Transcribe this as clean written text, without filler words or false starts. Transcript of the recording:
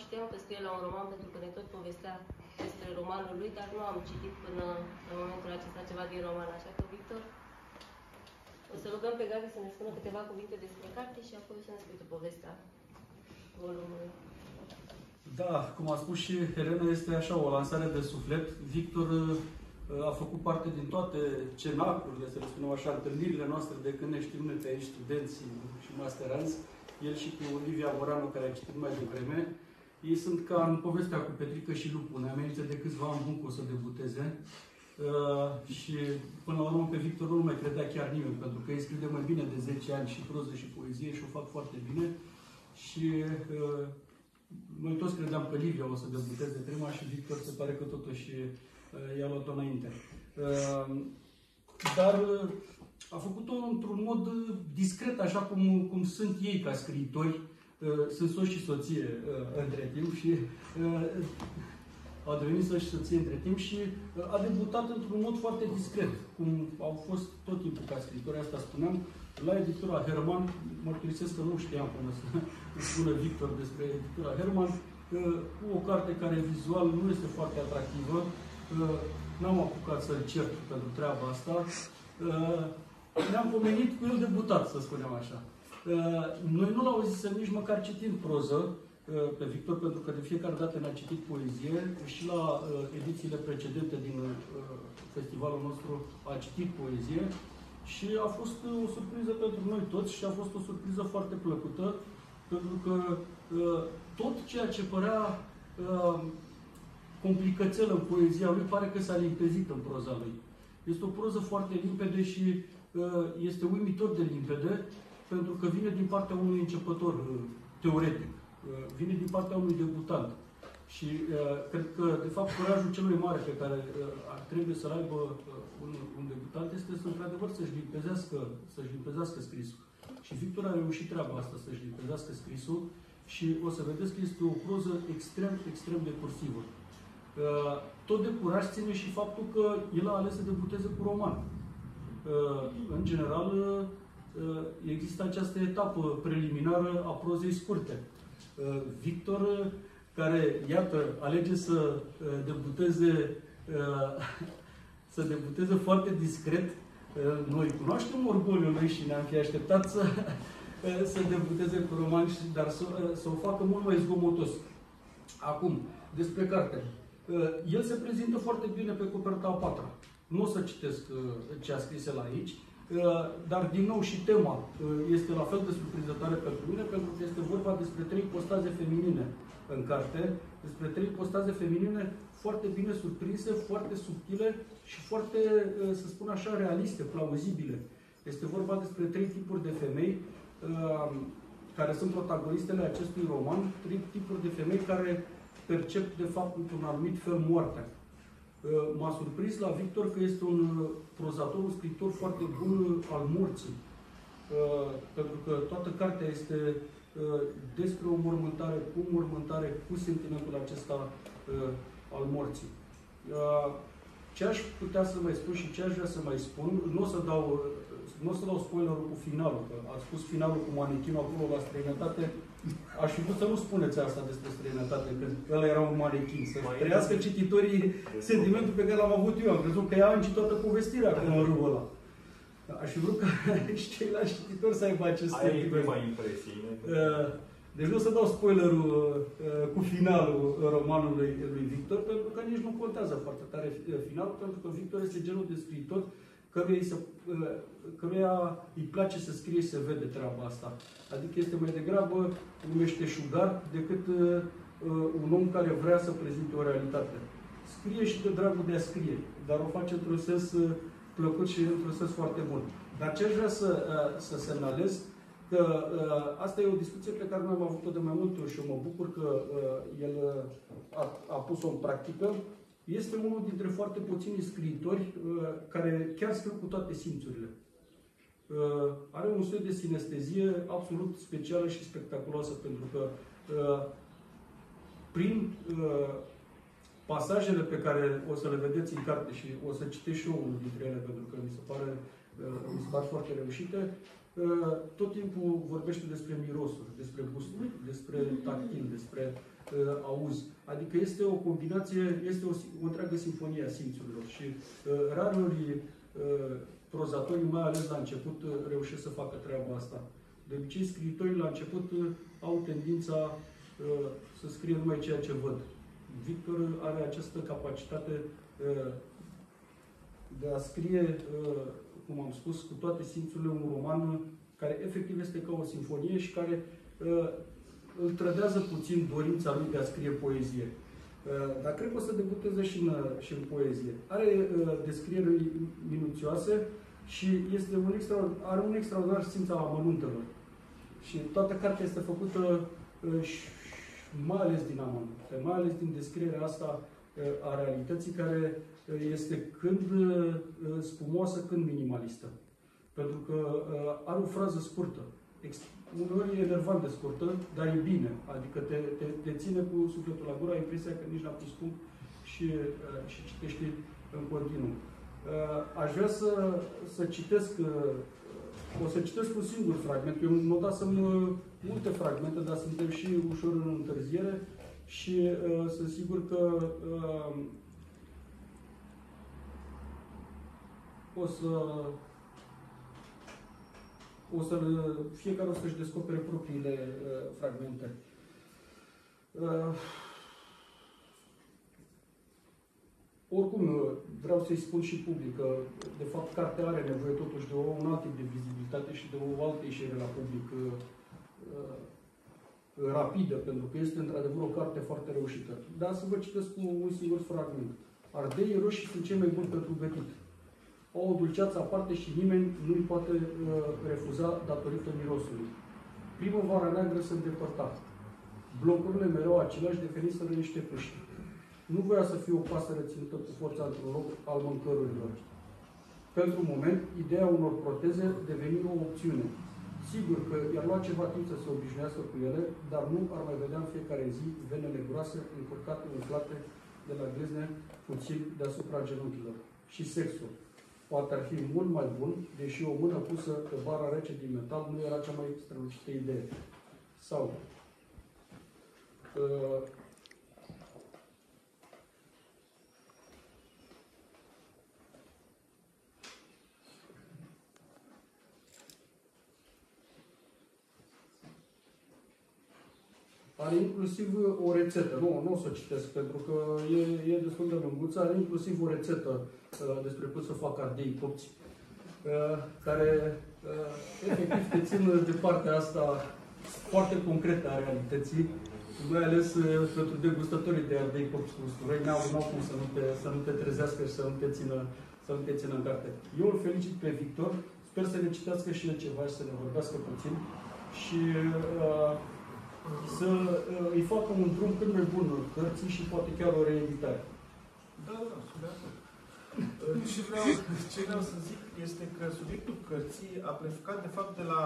știam că scrie la un roman pentru că ne tot povestea despre romanul lui, dar nu am citit până în momentul acesta ceva din roman. Așa că, Victor, o să rugăm pe Gabi să ne spună câteva cuvinte despre carte și apoi să ne spui povestea volumului. Da, cum a spus și Helena, este așa o lansare de suflet. Victor a făcut parte din toate cenacurile, să le spunem așa, întâlnirile noastre de când ne știm noi pe aici, studenți și masteranți, el și cu Olivia Moranu, care a citit mai devreme. Ei sunt ca în povestea cu Petrică și Lupul, ne amenință de câțiva ani bun că o să debuteze. Și până la urmă pe Victor nu mai credea chiar nimeni, pentru că ei scrie de mai bine de 10 ani și proză și poezie și o fac foarte bine. Și noi toți credeam că Livia o să debuteze prima și Victor se pare că totuși i-a luat-o înainte. Dar a făcut-o într-un mod discret, așa cum sunt ei ca scriitori. Sunt soț și soție între timp și au devenit soț și soție între timp și a debutat într-un mod foarte discret, cum au fost tot timpul ca scriitori, asta spuneam. La editura Herman, mărturisesc că nu știam până să spună Victor despre editura Herman, cu o carte care vizual nu este foarte atractivă. N-am apucat să-l cert pentru treaba asta. Ne-am pomenit cu el debutat, să spunem așa. Noi nu l-auzisem nici măcar citind proză pe Victor, pentru că de fiecare dată ne-a citit poezie și la edițiile precedente din festivalul nostru a citit poezie și a fost o surpriză pentru noi toți și a fost o surpriză foarte plăcută, pentru că tot ceea ce părea complicățel în poezia lui pare că s-a limpezit în proza lui. Este o proză foarte limpede și este uimitor de limpede, pentru că vine din partea unui începător teoretic, vine din partea unui debutant. Și cred că, de fapt, curajul cel mai mare pe care ar trebui să-l aibă un debutant este să, într-adevăr, să-și limpezească scrisul. Și Victor a reușit treaba asta, să-și limpezească scrisul și o să vedeți că este o proză extrem, extrem de cursivă. Tot de curaj ține și faptul că el a ales să debuteze cu roman. În general, există această etapă preliminară a prozei scurte. Victor, care, iată, alege să debuteze foarte discret. Noi cunoaștem orgoliul lui și ne-am fi așteptat să debuteze cu roman, dar să o facă mult mai zgomotos. Acum, despre carte. El se prezintă foarte bine pe coperta a patra. Nu o să citesc ce a scris el aici, dar, din nou, și tema este la fel de surprinzătoare pentru mine, pentru că este vorba despre 3 postaze feminine în carte, despre 3 postaze feminine foarte bine surprinse, foarte subtile și foarte, să spun așa, realiste, plauzibile. Este vorba despre 3 tipuri de femei care sunt protagonistele acestui roman, 3 tipuri de femei care percep, de fapt, într-un anumit fel moartea. M-a surprins la Victor că este un prozator, un scriitor foarte bun al morții. Pentru că toată cartea este despre o mormântare, cu sentimentul acesta al morții. Ce aș putea să mai spun și ce aș vrea să mai spun, nu o să dau spoilerul cu finalul, că a spus finalul cu manechinul acolo la străinătate. Aș fi vrut să nu spuneți asta despre străinătate, că ăla era un manechin. Să trăiască cititorii sentimentul pe care l-am avut eu. Am crezut că ea a încit toată povestirea acolo în râul ăla. Aș fi vrut ca și ceilalți cititori să aibă acest sentiment. Aia e prima impresie. Deci nu o să dau spoilerul cu finalul romanului lui Victor, pentru că nici nu contează foarte tare finalul, pentru că Victor este genul de scriitor căruia îi place să scrie și să vede treaba asta. Adică este mai degrabă un meșteșugar decât un om care vrea să prezinte o realitate. Scrie și de dragul de a scrie, dar o face într-un sens plăcut și într-un sens foarte bun. Dar ce aș vrea să semnalez, că asta e o discuție pe care noi am avut-o de mai multe ori și eu mă bucur că el a pus-o în practică. Este unul dintre foarte puțini scriitori care chiar scriu cu toate simțurile. Are un soi de sinestezie absolut specială și spectaculoasă, pentru că prin pasajele pe care o să le vedeți în carte și o să citesc și eu unul dintre ele, pentru că mi se par foarte reușite, tot timpul vorbește despre mirosuri, despre gusturi, despre tactil, despre auzi. Adică este o combinație, este o întreagă sinfonie a simțurilor și rareori prozatorii, mai ales la început, reușesc să facă treaba asta. De obicei, scriitorii la început au tendința să scrie numai ceea ce văd. Victor are această capacitate de a scrie, cum am spus, cu toate simțurile, un roman care efectiv este ca o sinfonie și care îl trădează puțin dorința lui de a scrie poezie. Dar cred că o să debuteze și în poezie. Are descrieri minuțioase și are un extraordinar simț al amănuntelor. Și toată cartea este făcută mai ales din amănunte, mai ales din descrierea asta a realității, care este când spumoasă, când minimalistă. Pentru că are o frază scurtă, uneori e enervant de scurtă, dar e bine. Adică te ține cu sufletul la gură, ai impresia că nici n-a pus punct și citești în continuu. Aș vrea să citesc, o să citesc un singur fragment. Eu notasem multe fragmente, dar suntem și ușor în întârziere și sunt sigur că fiecare o să-și descopere propriile fragmente. Oricum, vreau să-i spun și public că, de fapt, cartea are nevoie totuși de un alt tip de vizibilitate și de o altă ieșire la public rapidă, pentru că este, într-adevăr, o carte foarte reușită. Dar să vă citesc cu un singur fragment. Ardeii roșii sunt cei mai buni pentru gătit. Au o dulceață aparte și nimeni nu-i poate refuza datorită mirosului. Primăvara neagră se îndepărta. Blocurile mereu aceleași definiseră niște puști. Nu voia să fie o pasăre ținută cu forța într-un loc al mâncărurilor. Pentru moment, ideea unor proteze deveni o opțiune. Sigur că i-ar lua ceva timp să se obișnuiască cu ele, dar nu ar mai vedea în fiecare zi venele groase, încurcate, umflate de la glezne puțin deasupra genunchilor. Și sexul. Poate ar fi mult mai bun, deși o mână pusă pe bara rece din metal nu era cea mai strălucită idee. Sau are inclusiv o rețetă. Nu o să o citesc, pentru că e destul de lunghuță. Are inclusiv o rețetă despre cum să fac ardei copți, care efectiv te țin de partea asta foarte concretă a realității, mai ales pentru degustătorii de ardei copți cu usturoi, n-au cum să nu te trezească și să nu te țină în carte. Eu îl felicit pe Victor, sper să ne citească și el ceva și să ne vorbească puțin și să îi facă un drum cât mai bun cărții și poate chiar o reeditare. Da, sunt de acord. Ce vreau să zic este că subiectul cărții a plecat de fapt de la